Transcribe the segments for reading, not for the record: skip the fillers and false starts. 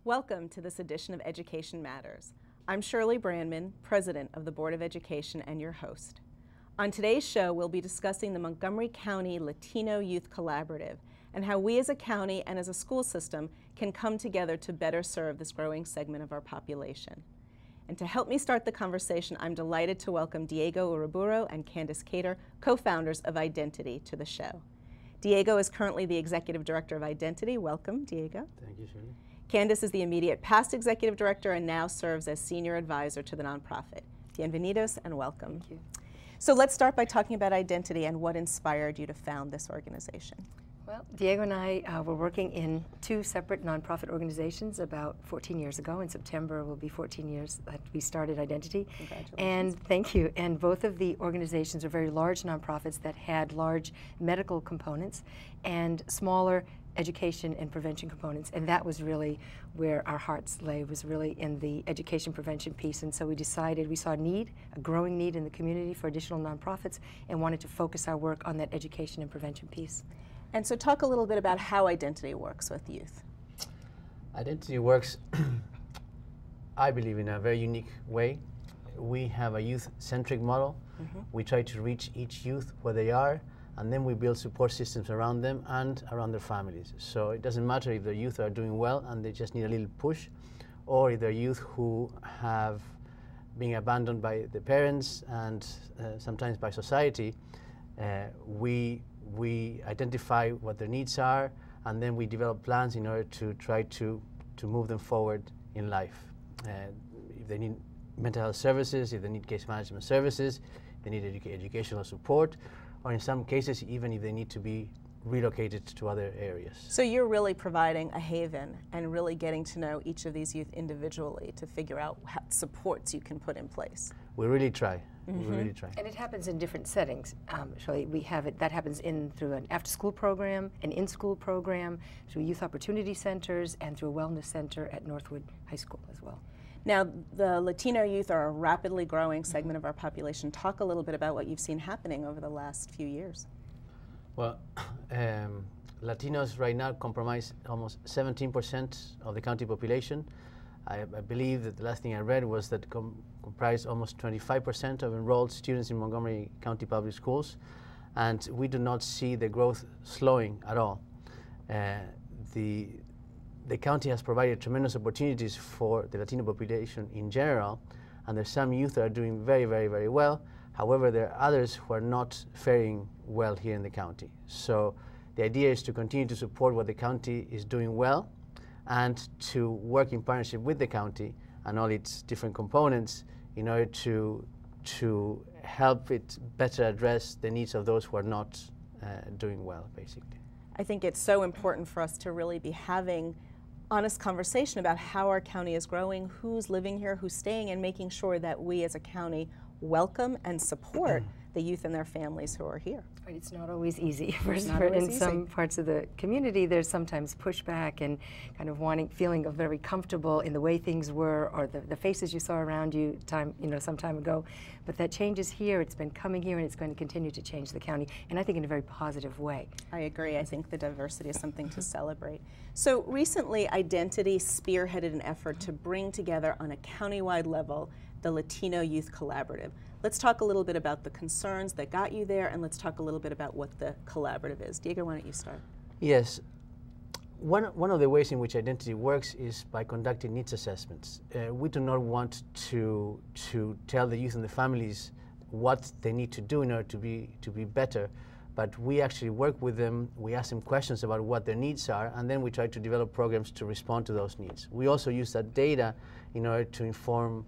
Welcome to this edition of Education Matters. I'm Shirley Brandman, President of the Board of Education and your host. On today's show, we'll be discussing the Montgomery County Latino Youth Collaborative and how we as a county and as a school system can come together to better serve this growing segment of our population. And to help me start the conversation, I'm delighted to welcome Diego Uriburu and Candance, co-founders of Identity, to the show. Diego is currently the Executive Director of Identity. Welcome, Diego. Thank you, Shirley. Candance is the immediate past Executive Director and now serves as Senior Advisor to the nonprofit. Bienvenidos and welcome. Thank you. So let's start by talking about Identity and what inspired you to found this organization. Well, Diego and I were working in two separate nonprofit organizations about 14 years ago. In September will be 14 years that we started Identity. Congratulations. And thank you. And both of the organizations are very large nonprofits that had large medical components and smaller education and prevention components, and that was really where our hearts lay, was really in the education prevention piece. And so we decided, we saw a growing need in the community for additional nonprofits, and wanted to focus our work on that education and prevention piece. And so talk a little bit about how Identity works with youth. Identity works, I believe, in a very unique way. We have a youth-centric model. We try to reach each youth where they are, and then we build support systems around them and around their families. So it doesn't matter if the youth are doing well and they just need a little push, or if they're youth who have been abandoned by the parents and sometimes by society. We identify what their needs are, and then we develop plans in order to try to move them forward in life. If they need mental health services, if they need case management services, they need educational support, or in some cases, even if they need to be relocated to other areas. So you're really providing a haven and really getting to know each of these youth individually to figure out what supports you can put in place. We really try. We really try. And it happens in different settings. Shirley, we have it, that happens through an after-school program, an in-school program, through youth opportunity centers, and through a wellness center at Northwood High School as well. Now, the Latino youth are a rapidly growing segment of our population. Talk a little bit about what you've seen happening over the last few years. Well, Latinos right now comprise almost 17% of the county population. I believe that the last thing I read was that comprise almost 25% of enrolled students in Montgomery County Public Schools, and we do not see the growth slowing at all. The county has provided tremendous opportunities for the Latino population in general, and there's some youth that are doing very, very, very well. However, there are others who are not faring well here in the county. So the idea is to continue to support what the county is doing well, and to work in partnership with the county and all its different components in order to help it better address the needs of those who are not doing well, basically. I think it's so important for us to really be having honest conversation about how our county is growing, who's living here, who's staying, and making sure that we as a county welcome and support the youth and their families who are here. Right, it's not always easy. In some parts of the community, there's sometimes pushback and kind of feeling very comfortable in the way things were, or the faces you saw around you some time ago. But that changes here. It's been coming here, and it's going to continue to change the county, and I think in a very positive way. I agree. I think the diversity is something to celebrate. So recently, Identity spearheaded an effort to bring together on a countywide level the Latino Youth Collaborative. Let's talk a little bit about the concerns that got you there, and let's talk a little bit about what the collaborative is. Diego, why don't you start? Yes. One of the ways in which Identity works is by conducting needs assessments. We do not want to tell the youth and the families what they need to do in order to be better, but we actually work with them. We ask them questions about what their needs are, and then we try to develop programs to respond to those needs. We also use that data in order to inform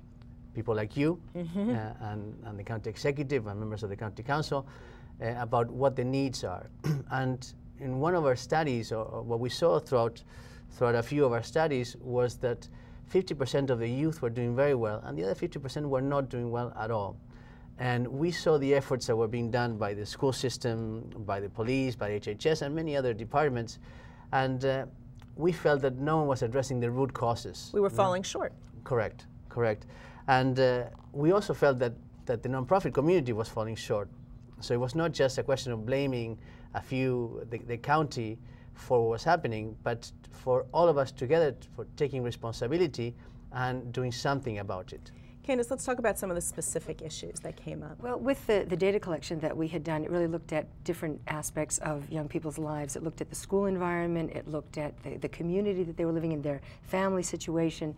people like you and the county executive and members of the county council about what the needs are. And in one of our studies, or what we saw throughout a few of our studies, was that 50% of the youth were doing very well, and the other 50% were not doing well at all. And we saw the efforts that were being done by the school system, by the police, by HHS, and many other departments, and we felt that no one was addressing the root causes. We were falling short. Correct. And we also felt that the nonprofit community was falling short. So it was not just a question of blaming the county for what was happening, but for all of us together for taking responsibility and doing something about it. Candance, let's talk about some of the specific issues that came up. Well, with the data collection that we had done, it really looked at different aspects of young people's lives. It looked at the school environment, it looked at the community that they were living in, their family situation.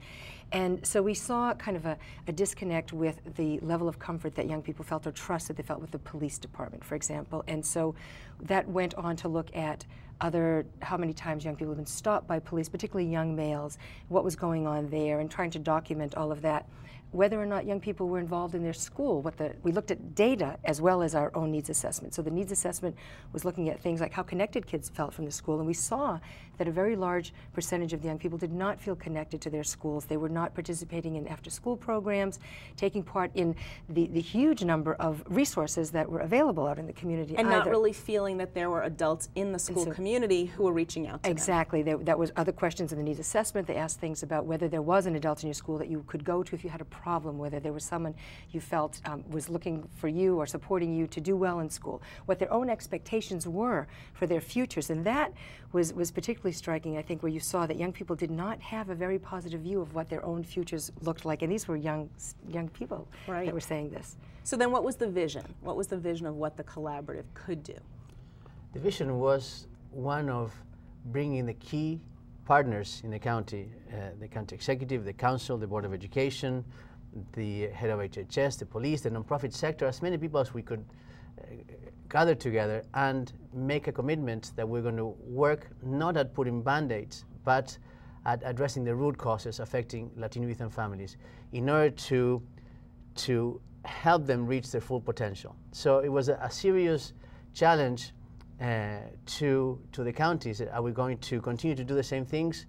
And so we saw kind of a disconnect with the level of comfort that young people felt or trust that they felt with the police department, for example. And so that went on to look at how many times young people have been stopped by police, particularly young males, what was going on there, and trying to document all of that. Whether or not young people were involved in their school, we looked at data as well as our own needs assessment. So the needs assessment was looking at things like how connected kids felt from the school, and we saw that a very large percentage of the young people did not feel connected to their schools. They were not participating in after-school programs, taking part in the huge number of resources that were available out in the community. And not really feeling that there were adults in the school community who were reaching out to them. Exactly. That was other questions in the needs assessment. They asked things about whether there was an adult in your school that you could go to if you had a problem, whether there was someone you felt was looking for you or supporting you to do well in school, what their own expectations were for their futures. And that was particularly striking, I think, where you saw that young people did not have a very positive view of what their own futures looked like. And these were young people that were saying this. So then what was the vision? What was the vision of what the collaborative could do? The vision was one of bringing the key partners in the county executive, the council, the Board of Education, the head of HHS, the police, the nonprofit sector, as many people as we could gather together and make a commitment that we're going to work not at putting band-aids, but at addressing the root causes affecting Latino youth and families in order to help them reach their full potential. So it was a serious challenge to the counties. Are we going to continue to do the same things,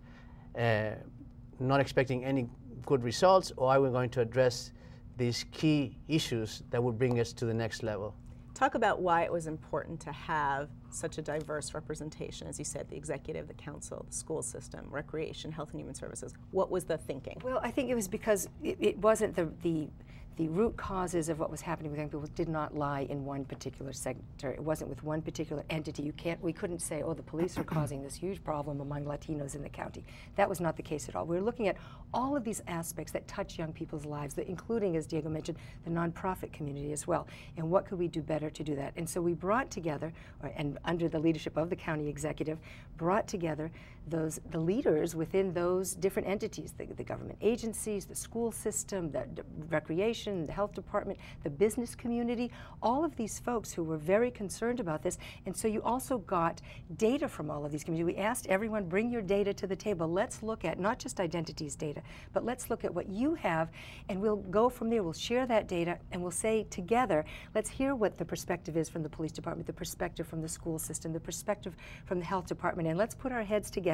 not expecting any good results, or are we going to address these key issues that would bring us to the next level? Talk about why it was important to have such a diverse representation, as you said, the executive, the council, the school system, recreation, health and human services. What was the thinking? Well, I think it was because it wasn't the root causes of what was happening with young people did not lie in one particular sector. It wasn't with one particular entity. We couldn't say, oh, the police are causing this huge problem among Latinos in the county. That was not the case at all. We were looking at all of these aspects that touch young people's lives, including, as Diego mentioned, the nonprofit community as well. And what could we do better to do that? And so we brought together, and under the leadership of the county executive, brought together the leaders within those different entities, the government agencies, the school system, the recreation, the health department, the business community, all of these folks who were very concerned about this. And so you also got data from all of these communities. We asked everyone, bring your data to the table. Let's look at not just identities data, but let's look at what you have, and we'll go from there. We'll share that data, and we'll say together, let's hear what the perspective is from the police department, the perspective from the school system, the perspective from the health department, and let's put our heads together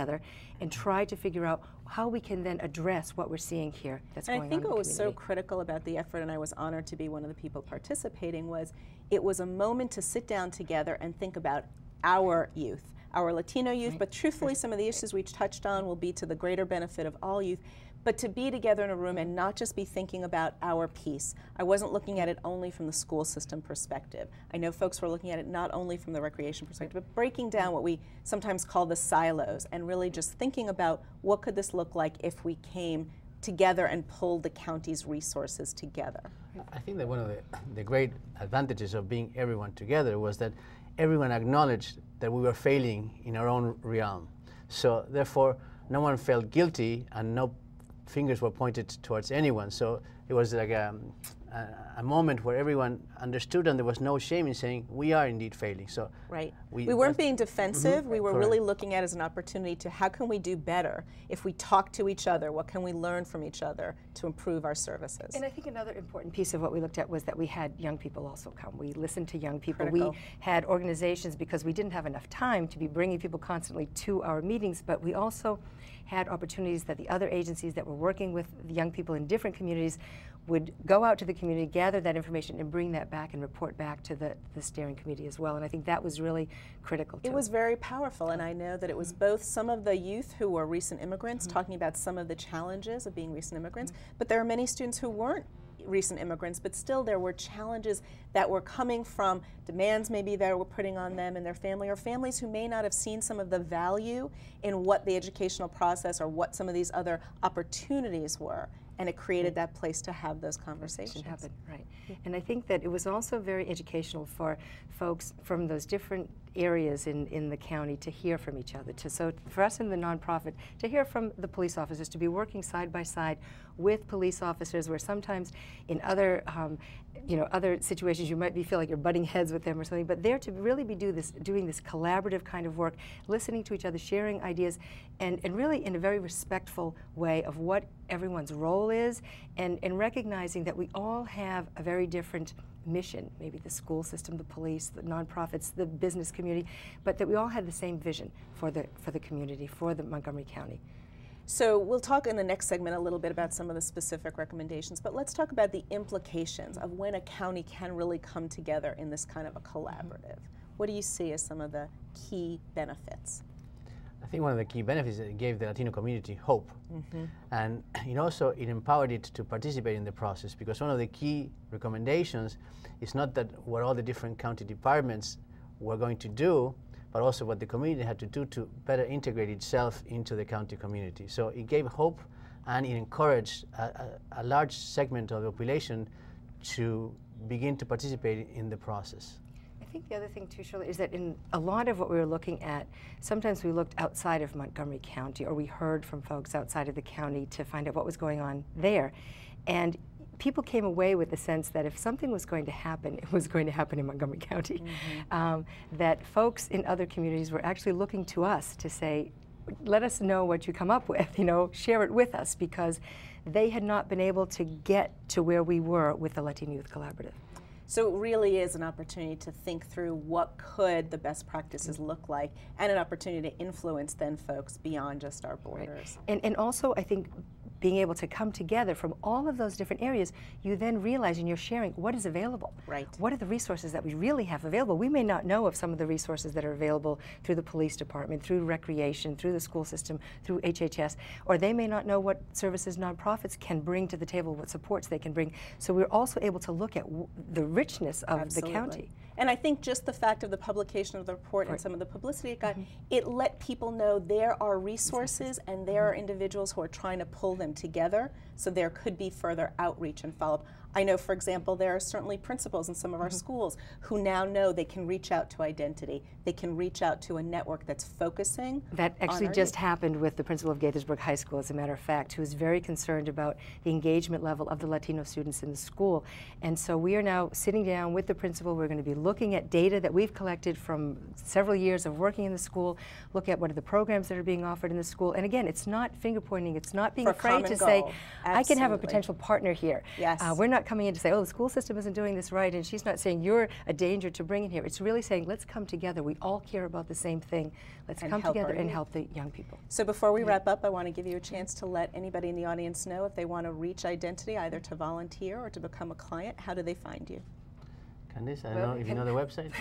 and try to figure out how we can then address what we're seeing here that's going on in the community. I think what was so critical about the effort, and I was honored to be one of the people participating, was it was a moment to sit down together and think about our youth, our Latino youth, but truthfully some of the issues we touched on will be to the greater benefit of all youth, but to be together in a room and not just be thinking about our piece. I wasn't looking at it only from the school system perspective. I know folks were looking at it not only from the recreation perspective, but breaking down what we sometimes call the silos and really just thinking about what could this look like if we came together and pulled the county's resources together. I think that one of the great advantages of being everyone together was that everyone acknowledged that we were failing in our own realm. So therefore, no one felt guilty and no fingers were pointed towards anyone. So it was like a moment where everyone understood and there was no shame in saying we are indeed failing. So right. We weren't being defensive. We were Correct. really looking at it as an opportunity to how can we do better if we talk to each other? What can we learn from each other to improve our services? And I think another important piece of what we looked at was that we had young people also come. We listened to young people. Critical. We had organizations, because we didn't have enough time to be bringing people constantly to our meetings, but we also had opportunities that the other agencies that were working with the young people in different communities would go out to the community, gather that information, and bring that back and report back to the steering committee as well. And I think that was really critical. It was very powerful, and I know that it was both some of the youth who were recent immigrants talking about some of the challenges of being recent immigrants, but there are many students who weren't recent immigrants, but still there were challenges that were coming from demands maybe that were putting on them and their family, or families who may not have seen some of the value in what the educational process or what some of these other opportunities were. And it created that place to have those conversations. Happen, right. And I think that it was also very educational for folks from those different areas in the county to hear from each other. So for us in the nonprofit, to hear from the police officers, to be working side by side with police officers, where sometimes in other other situations you might feel like you're butting heads with them or something, but there to really be doing this collaborative kind of work, listening to each other, sharing ideas, and really in a very respectful way of what everyone's role is, and recognizing that we all have a very different mission, maybe the school system, the police, the nonprofits, the business community, but that we all had the same vision for the community, for the Montgomery County. So we'll talk in the next segment a little bit about some of the specific recommendations, but let's talk about the implications of when a county can really come together in this kind of a collaborative. What do you see as some of the key benefits? I think one of the key benefits is that it gave the Latino community hope. And it empowered it to participate in the process, because one of the key recommendations is not that what all the different county departments were going to do, but also what the community had to do to better integrate itself into the county community. So it gave hope, and it encouraged a large segment of the population to begin to participate in the process. I think the other thing too, Shirley, is that in a lot of what we were looking at, sometimes we looked outside of Montgomery County, or we heard from folks outside of the county to find out what was going on there. And people came away with the sense that if something was going to happen, it was going to happen in Montgomery County. That folks in other communities were actually looking to us to say, let us know what you come up with, share it with us, because they had not been able to get to where we were with the Latino Youth Collaborative. So it really is an opportunity to think through what could the best practices look like, and an opportunity to influence then folks beyond just our borders. Right. And also, I think, being able to come together from all of those different areas, you then realize, and you're sharing what is available. Right. What are the resources that we really have available? We may not know of some of the resources that are available through the police department, through recreation, through the school system, through HHS, or they may not know what services nonprofits can bring to the table, what supports they can bring. So we're also able to look at the richness of the county. And I think just the fact of the publication of the report and some of the publicity it got, it let people know there are resources and there are individuals who are trying to pull them together, so there could be further outreach and follow-up. I know, for example, there are certainly principals in some of our schools who now know they can reach out to Identity. They can reach out to a network that's focusing. That actually just happened with the principal of Gaithersburg High School, as a matter of fact, who is very concerned about the engagement level of the Latino students in the school. And so we are now sitting down with the principal. We're going to be looking at data that we've collected from several years of working in the school, look at what are the programs that are being offered in the school. And again, it's not finger pointing. It's not being afraid to say, I can have a potential partner here. Yes. We're not coming in to say, oh, the school system isn't doing this right, and she's not saying you're a danger to bring in here. It's really saying, let's come together. We all care about the same thing. Let's come together and help the young people. So before we wrap up, I want to give you a chance to let anybody in the audience know if they want to reach Identity, either to volunteer or to become a client. How do they find you? Candance, I don't know if you know the website.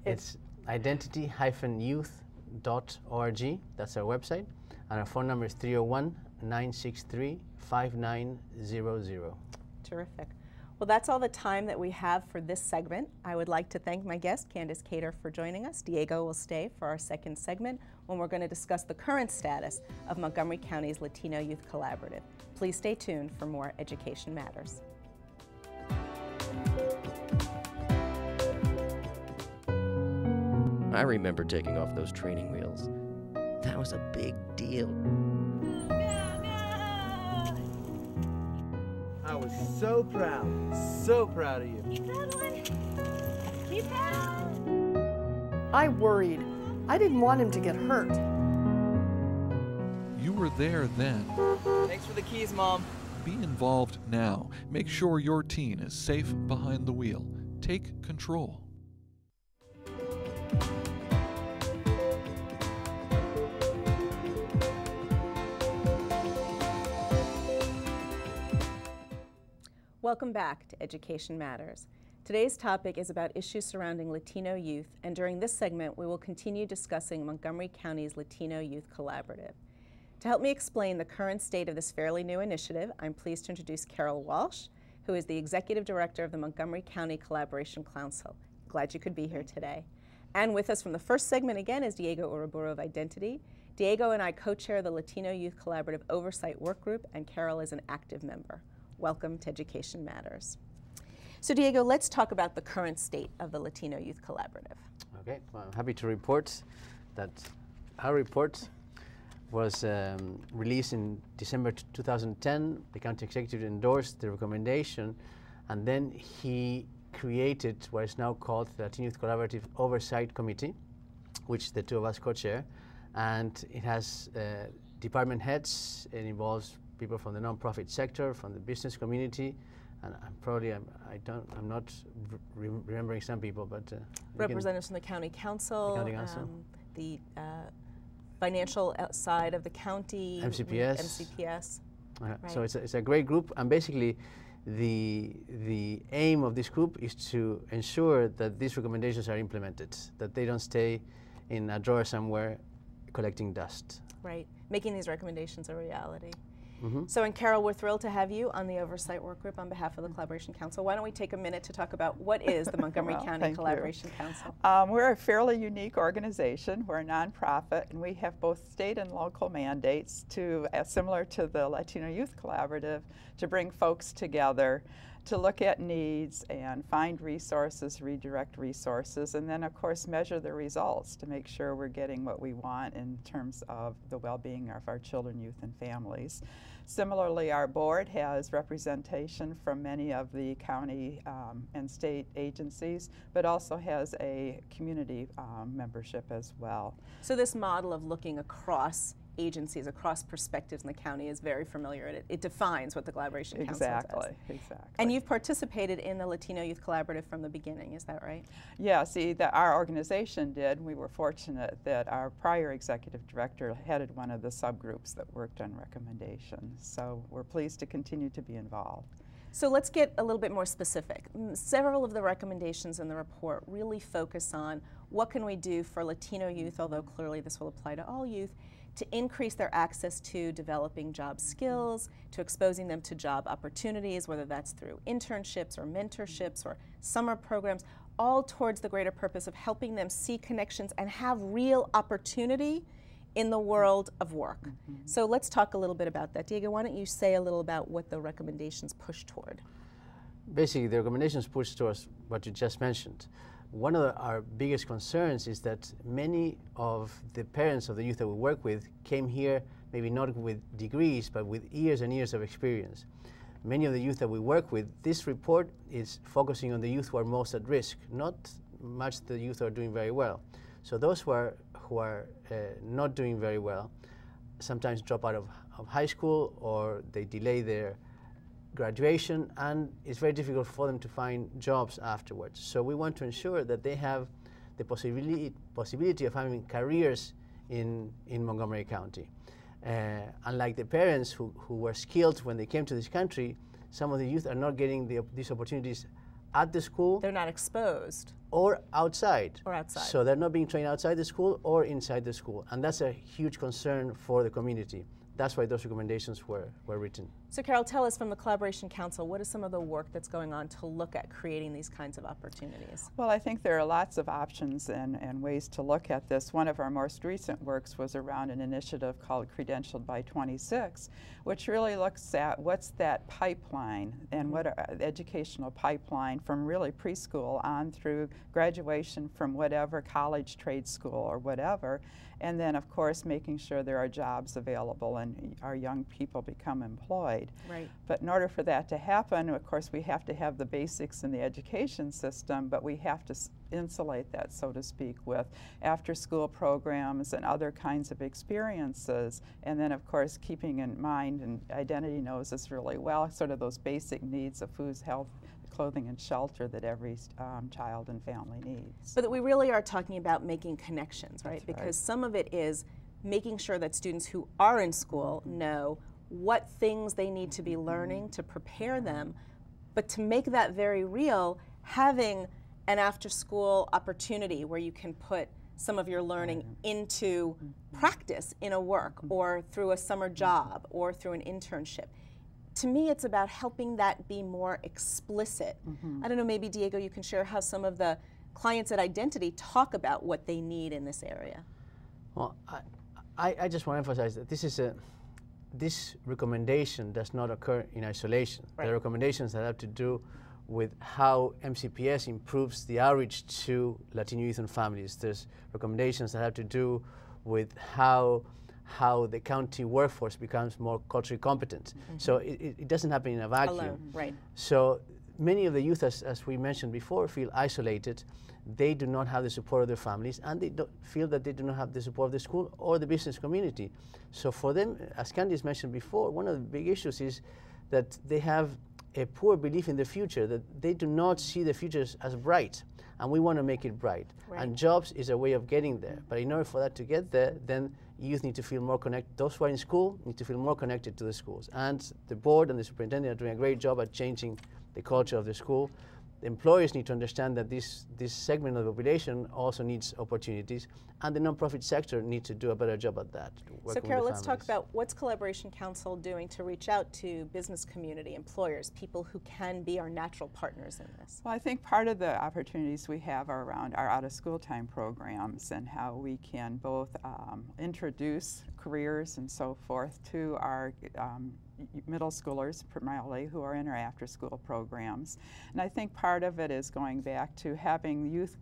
It's identity-youth.org. That's our website. And our phone number is 301-963-5900. Terrific. Well, that's all the time that we have for this segment. I would like to thank my guest, Candace Kattar, for joining us. Diego will stay for our second segment, when we're going to discuss the current status of Montgomery County's Latino Youth Collaborative. Please stay tuned for more Education Matters. I remember taking off those training wheels. That was a big deal. I was so proud of you. Keep pedaling. Keep pedaling. I worried. I didn't want him to get hurt. You were there then. Thanks for the keys, Mom. Be involved now. Make sure your teen is safe behind the wheel. Take control. Welcome back to Education Matters. Today's topic is about issues surrounding Latino youth, and during this segment we will continue discussing Montgomery County's Latino Youth Collaborative. To help me explain the current state of this fairly new initiative, I'm pleased to introduce Carol Walsh. who is the Executive Director of the Montgomery County Collaboration Council. Glad you could be here today. And with us from the first segment again is Diego Uriburu of Identity. Diego and I co-chair the Latino Youth Collaborative Oversight Work Group, and Carol is an active member. Welcome to Education Matters. So Diego, let's talk about the current state of the Latino Youth Collaborative. Okay, well, I'm happy to report that our report was released in December 2010. The county executive endorsed the recommendation, and then he created what is now called the Latino Youth Collaborative Oversight Committee, which the two of us co-chair, and it has department heads. It involves people from the nonprofit sector, from the business community, and I'm not remembering some people, but representatives from the county council, the financial side of the county, MCPS. Right. So it's a great group, and basically the aim of this group is to ensure that these recommendations are implemented, that they don't stay in a drawer somewhere collecting dust. Right, making these recommendations a reality. Mm-hmm. So, and Carol, we're thrilled to have you on the Oversight Work Group on behalf of the Collaboration Council. Why don't we take a minute to talk about what is the Montgomery County Collaboration Council? We're a fairly unique organization. We're a nonprofit, and we have both state and local mandates to, similar to the Latino Youth Collaborative, to bring folks together to look at needs and find resources, redirect resources, and then of course measure the results to make sure we're getting what we want in terms of the well-being of our children, youth, and families. Similarly, our board has representation from many of the county and state agencies, but also has a community membership as well. So this model of looking across agencies, across perspectives in the county is very familiar. It defines what the Collaboration Council does. Exactly. And you've participated in the Latino Youth Collaborative from the beginning, is that right? Yeah, see, our organization did. We were fortunate that our prior executive director headed one of the subgroups that worked on recommendations. So we're pleased to continue to be involved. So let's get a little bit more specific. Several of the recommendations in the report really focus on what can we do for Latino youth, although clearly this will apply to all youth, to increase their access to developing job skills, to exposing them to job opportunities, whether that's through internships or mentorships or summer programs, all towards the greater purpose of helping them see connections and have real opportunity in the world of work. So let's talk a little bit about that. Diego, why don't you say a little about what the recommendations push toward? Basically, the recommendations push towards what you just mentioned. One of our biggest concerns is that many of the parents of the youth that we work with came here maybe not with degrees, but with years and years of experience. Many of the youth that we work with, this report is focusing on the youth who are most at risk, not much the youth who are doing very well. So those who are not doing very well sometimes drop out of high school, or they delay their graduation, and it's very difficult for them to find jobs afterwards. So we want to ensure that they have the possibility of having careers in Montgomery County. Unlike the parents who were skilled when they came to this country, some of the youth are not getting these opportunities at the school. They're not exposed. Or outside. Or outside. So they're not being trained outside the school or inside the school. And that's a huge concern for the community. That's why those recommendations were written. So Carol, tell us from the Collaboration Council, what is some of the work that's going on to look at creating these kinds of opportunities? Well, I think there are lots of options and ways to look at this. One of our most recent works was around an initiative called Credentialed by 26, which really looks at what's that pipeline and what educational pipeline from really preschool on through graduation from whatever college, trade school, or whatever. And then, of course, making sure there are jobs available and our young people become employed. Right. But in order for that to happen, of course, we have to have the basics in the education system, but we have to insulate that, so to speak, with after-school programs and other kinds of experiences. And then, of course, keeping in mind, and Identity knows this really well, sort of those basic needs of food, health, clothing, and shelter that every child and family needs. But we really are talking about making connections, right? That's Because right. some of it is making sure that students who are in school know what things they need to be learning to prepare them, but to make that very real, having an after-school opportunity where you can put some of your learning into practice in a work or through a summer job or through an internship. to me, it's about helping that be more explicit. I don't know, maybe Diego, you can share how some of the clients at Identity talk about what they need in this area. Well, I just want to emphasize that this recommendation does not occur in isolation. Right. There are recommendations that have to do with how MCPS improves the outreach to Latino youth and families. There's recommendations that have to do with how the county workforce becomes more culturally competent. So it doesn't happen in a vacuum. Alone, right. So many of the youth, as we mentioned before, feel isolated. They do not have the support of their families, and they don't feel that they do not have the support of the school or the business community. So for them, as Candance mentioned before, one of the big issues is that they have a poor belief in the future, that they do not see the future as bright, and we want to make it bright. Right. And jobs is a way of getting there. But in order for that to get there, then youth need to feel more connected. Those who are in school need to feel more connected to the schools. And the board and the superintendent are doing a great job at changing the culture of the school. The employers need to understand that this segment of the population also needs opportunities, and the nonprofit sector needs to do a better job at that. So Carol, let's talk about what's Collaboration Council doing to reach out to business community, employers, people who can be our natural partners in this? Well, I think part of the opportunities we have are around our out-of-school time programs and how we can both introduce careers and so forth to our middle schoolers primarily who are in our after-school programs. And I think part of it is going back to having youth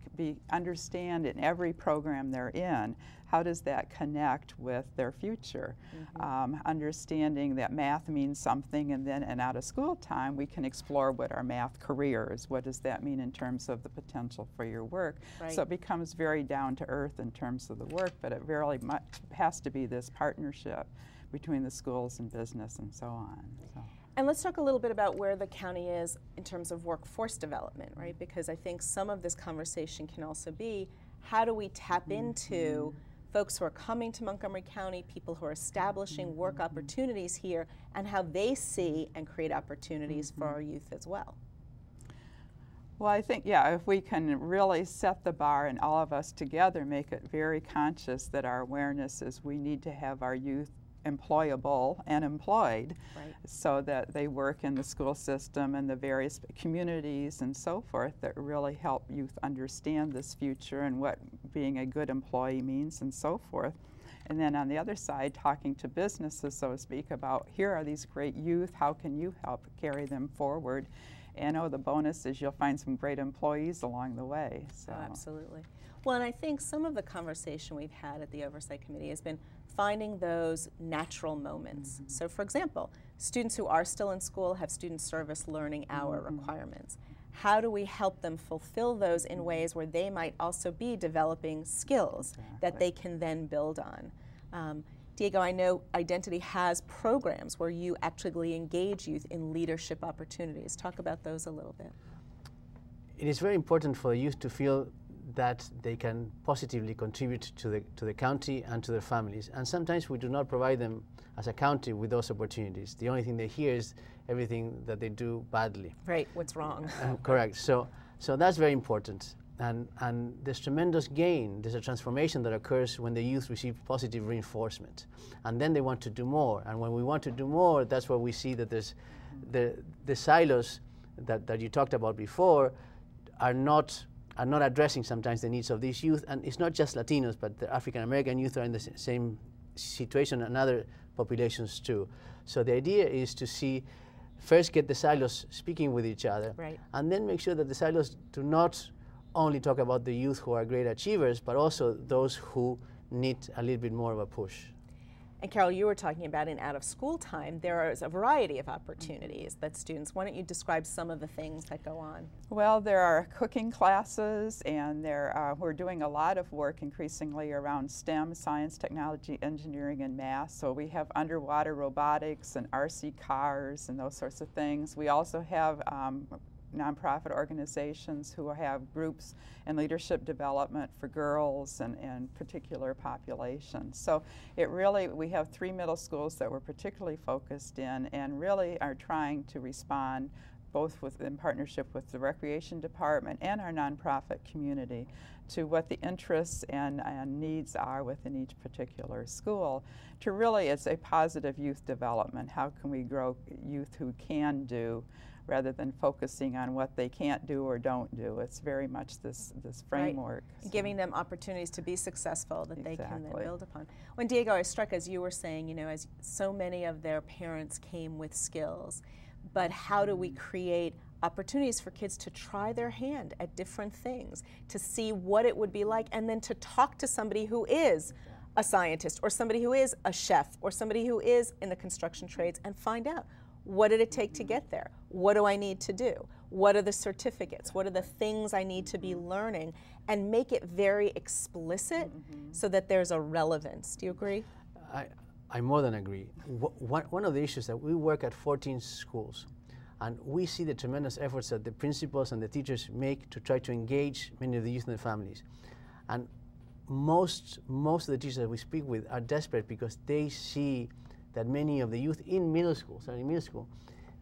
understand in every program they're in, how does that connect with their future? Understanding that math means something, and then in out-of-school time we can explore what our math career is. What does that mean in terms of the potential for your work? Right. So it becomes very down to earth in terms of the work, but it very much has to be this partnership between the schools and business and so on. So. And let's talk a little bit about where the county is in terms of workforce development, right? Because I think some of this conversation can also be, how do we tap into folks who are coming to Montgomery County, people who are establishing work opportunities here, and how they see and create opportunities for our youth as well? Well, I think, yeah, if we can really set the bar and all of us together make it very conscious that our awareness is we need to have our youth employable and employed, right, so that they work in the school system and the various communities and so forth that really help youth understand this future and what being a good employee means and so forth. And then on the other side, talking to businesses, so to speak, about here are these great youth, how can you help carry them forward? And the bonus is you'll find some great employees along the way. So. Oh, absolutely. Well, and I think some of the conversation we've had at the Oversight Committee has been finding those natural moments. So for example, students who are still in school have student service learning hour requirements. How do we help them fulfill those in ways where they might also be developing skills that they can then build on? Diego, I know Identity has programs where you actually engage youth in leadership opportunities. Talk about those a little bit. It is very important for the youth to feel that they can positively contribute to the county and to their families. And sometimes we do not provide them as a county with those opportunities. The only thing they hear is everything that they do badly. Right, what's wrong. Correct. So that's very important. And there's tremendous gain. There's a transformation that occurs when the youth receive positive reinforcement. And then they want to do more. And when we want to do more, that's where we see that there's the silos that you talked about before are not addressing sometimes the needs of these youth. And it's not just Latinos, but the African American youth are in the same situation and other populations too. So the idea is to see, first get the silos speaking with each other, right, and then make sure that the silos do not only talk about the youth who are great achievers, but also those who need a little bit more of a push. And Carol, you were talking about in out-of-school time, there is a variety of opportunities that students, why don't you describe some of the things that go on? Well, there are cooking classes, and we're doing a lot of work increasingly around STEM, science, technology, engineering, and math. So we have underwater robotics and RC cars and those sorts of things. We also have nonprofit organizations who have groups and leadership development for girls and particular populations. So we have 3 middle schools that we're particularly focused in and really are trying to respond both in partnership with the Recreation Department and our nonprofit community, to what the interests and needs are within each particular school, to really, it's a positive youth development. How can we grow youth who can do, rather than focusing on what they can't do or don't do? It's very much this framework. Right. So. Giving them opportunities to be successful that they can then build upon. When Diego, I was struck, as you were saying, you know, as so many of their parents came with skills, but how do we create opportunities for kids to try their hand at different things, to see what it would be like, and then to talk to somebody who is a scientist, or somebody who is a chef, or somebody who is in the construction trades, and find out, what did it take to get there? What do I need to do? What are the certificates? What are the things I need to be learning? And make it very explicit so that there's a relevance. Do you agree? I more than agree. One of the issues that we work at 14 schools, and we see the tremendous efforts that the principals and the teachers make to try to engage many of the youth and the families. And most of the teachers that we speak with are desperate because they see that many of the youth in middle school,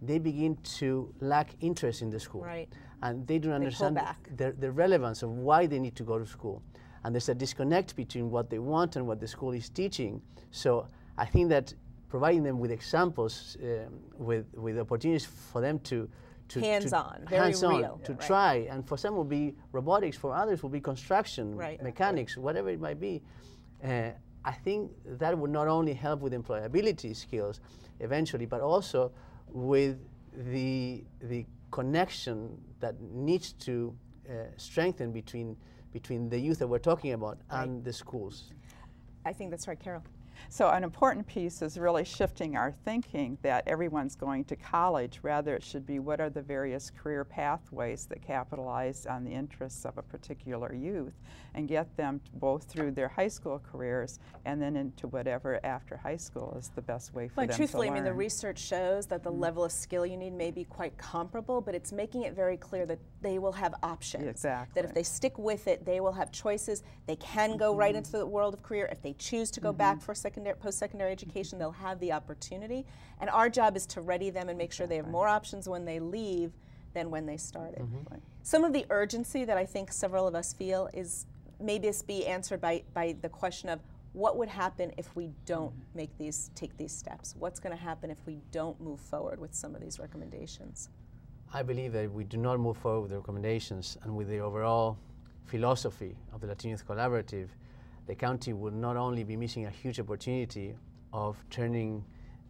they begin to lack interest in the school. Right. And they don't understand the relevance of why they need to go to school. And there's a disconnect between what they want and what the school is teaching. So I think that providing them with examples, with opportunities for them to hands-on, very real, to try, and for some will be robotics, for others will be construction, mechanics, whatever it might be. I think that would not only help with employability skills eventually, but also with the connection that needs to strengthen between the youth that we're talking about and the schools. I think that's right, Carol. So an important piece is really shifting our thinking that everyone's going to college. Rather, it should be, what are the various career pathways that capitalize on the interests of a particular youth and get them both through their high school careers and then into whatever after high school is the best way for them to learn. Truthfully, I mean, the research shows that the level of skill you need may be quite comparable, but it's making it very clear that they will have options. Exactly. That if they stick with it, they will have choices. They can go right into the world of career. If they choose to go back for post-secondary education, they'll have the opportunity. And our job is to ready them and make sure they have more options when they leave than when they started. Some of the urgency that I think several of us feel is maybe this be answered by the question of what would happen if we don't take these steps? What's going to happen if we don't move forward with some of these recommendations? I believe that if we do not move forward with the recommendations and with the overall philosophy of the Latino Youth Collaborative, the county will not only be missing a huge opportunity of turning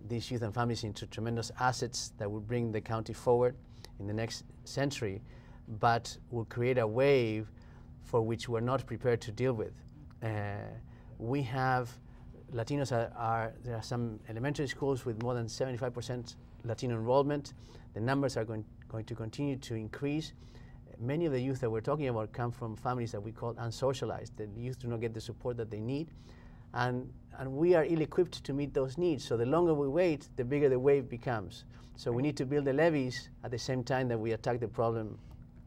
these youth and families into tremendous assets that will bring the county forward in the next century, but will create a wave for which we're not prepared to deal with. We have Latinos there are some elementary schools with more than 75% Latino enrollment. The numbers are going to continue to increase. Many of the youth that we're talking about come from families that we call unsocialized. The youth do not get the support that they need. And we are ill-equipped to meet those needs. So the longer we wait, the bigger the wave becomes. So we need to build the levees at the same time that we attack the problem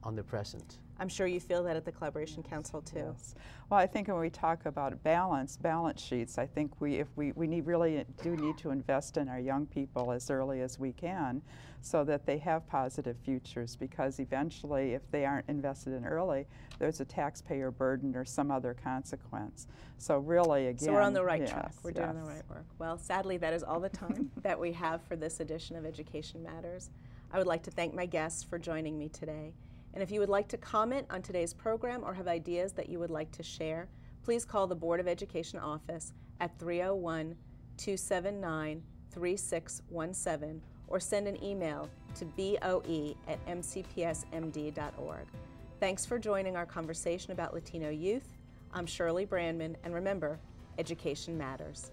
on the present. I'm sure you feel that at the Collaboration Council too. Yes. Well, I think when we talk about balance sheets, I think we really do need to invest in our young people as early as we can so that they have positive futures, because eventually if they aren't invested in early, there's a taxpayer burden or some other consequence. So really, again, so we're on the right track. We're doing the right work. Well, sadly, that is all the time that we have for this edition of Education Matters. I would like to thank my guests for joining me today. And if you would like to comment on today's program or have ideas that you would like to share, please call the Board of Education office at 301-279-3617 or send an email to boe@mcpsmd.org. Thanks for joining our conversation about Latino youth. I'm Shirley Brandman, and remember, education matters.